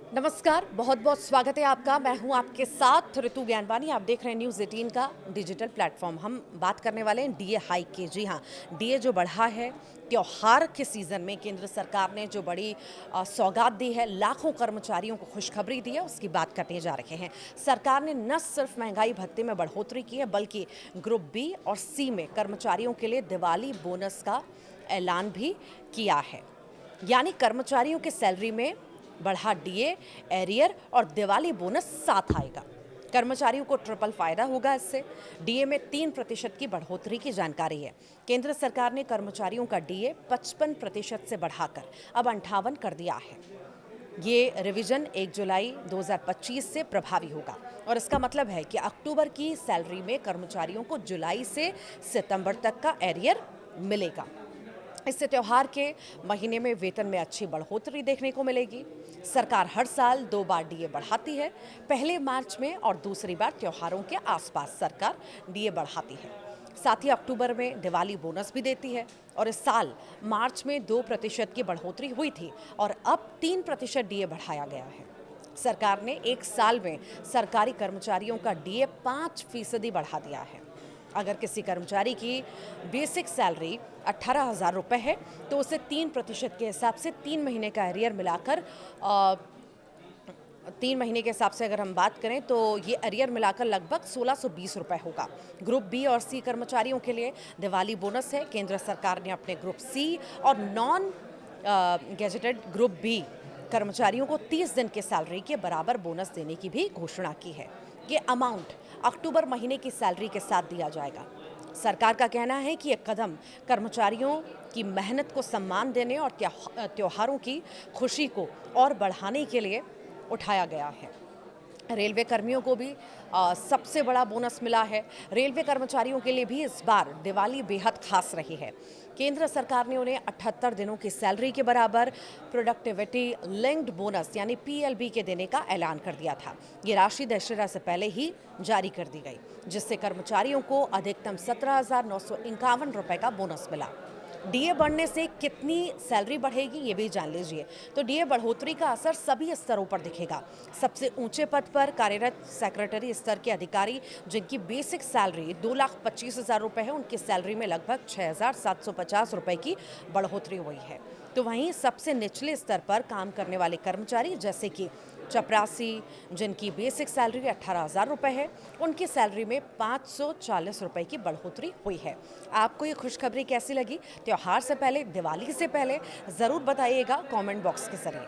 नमस्कार, बहुत बहुत स्वागत है आपका। मैं हूं आपके साथ ऋतु ज्ञानवानी। आप देख रहे हैं न्यूज़ 18 का डिजिटल प्लेटफॉर्म। हम बात करने वाले हैं डीए हाइक की। जी हाँ, डीए जो बढ़ा है त्योहार के सीज़न में केंद्र सरकार ने जो बड़ी सौगात दी है, लाखों कर्मचारियों को खुशखबरी दी है, उसकी बात करने जा रहे हैं। सरकार ने न सिर्फ महंगाई भत्ते में बढ़ोतरी की है, बल्कि ग्रुप बी और सी में कर्मचारियों के लिए दिवाली बोनस का ऐलान भी किया है। यानी कर्मचारियों की सैलरी में बढ़ा डीए, एरियर और दिवाली बोनस साथ आएगा। कर्मचारियों को ट्रिपल फायदा होगा इससे। डीए में 3% की बढ़ोतरी की जानकारी है। केंद्र सरकार ने कर्मचारियों का डीए 55% से बढ़ाकर अब 58 कर दिया है। ये रिवीजन 1 जुलाई 2025 से प्रभावी होगा और इसका मतलब है कि अक्टूबर की सैलरी में कर्मचारियों को जुलाई से सितंबर तक का एरियर मिलेगा। इससे त्योहार के महीने में वेतन में अच्छी बढ़ोतरी देखने को मिलेगी। सरकार हर साल 2 बार डीए बढ़ाती है, पहले मार्च में और दूसरी बार त्योहारों के आसपास सरकार डीए बढ़ाती है। साथ ही अक्टूबर में दिवाली बोनस भी देती है और इस साल मार्च में 2% की बढ़ोतरी हुई थी और अब 3% डीए बढ़ाया गया है। सरकार ने एक साल में सरकारी कर्मचारियों का डीए 5% बढ़ा दिया है। अगर किसी कर्मचारी की बेसिक सैलरी 18,000 रुपये है तो उसे 3% के हिसाब से 3 महीने का एरियर मिलाकर 3 महीने के हिसाब से अगर हम बात करें तो ये एरियर मिलाकर लगभग 1620 रुपये होगा। ग्रुप बी और सी कर्मचारियों के लिए दिवाली बोनस है। केंद्र सरकार ने अपने ग्रुप सी और नॉन गेजेटेड ग्रुप बी कर्मचारियों को 30 दिन के सैलरी के बराबर बोनस देने की भी घोषणा की है। ये अमाउंट अक्टूबर महीने की सैलरी के साथ दिया जाएगा। सरकार का कहना है कि यह कदम कर्मचारियों की मेहनत को सम्मान देने और त्योहारों की खुशी को और बढ़ाने के लिए उठाया गया है। रेलवे कर्मियों को भी सबसे बड़ा बोनस मिला है। रेलवे कर्मचारियों के लिए भी इस बार दिवाली बेहद खास रही है। केंद्र सरकार ने उन्हें 78 दिनों की सैलरी के बराबर प्रोडक्टिविटी लिंक्ड बोनस यानी पीएलबी के देने का ऐलान कर दिया था। ये राशि दशहरा से पहले ही जारी कर दी गई, जिससे कर्मचारियों को अधिकतम 17,951 रुपये का बोनस मिला। डीए बढ़ने से कितनी सैलरी बढ़ेगी ये भी जान लीजिए। तो डीए बढ़ोतरी का असर सभी स्तरों पर दिखेगा। सबसे ऊंचे पद पर कार्यरत सेक्रेटरी स्तर के अधिकारी जिनकी बेसिक सैलरी 2,25,000 रुपये है, उनकी सैलरी में लगभग 6,750 रुपये की बढ़ोतरी हुई है। तो वहीं सबसे निचले स्तर पर काम करने वाले कर्मचारी जैसे कि चपरासी जिनकी बेसिक सैलरी 18,000 रुपये है, उनकी सैलरी में 540 रुपये की बढ़ोतरी हुई है। आपको ये खुशखबरी कैसी लगी? त्योहार से पहले, दिवाली से पहले ज़रूर बताइएगा कमेंट बॉक्स के जरिए।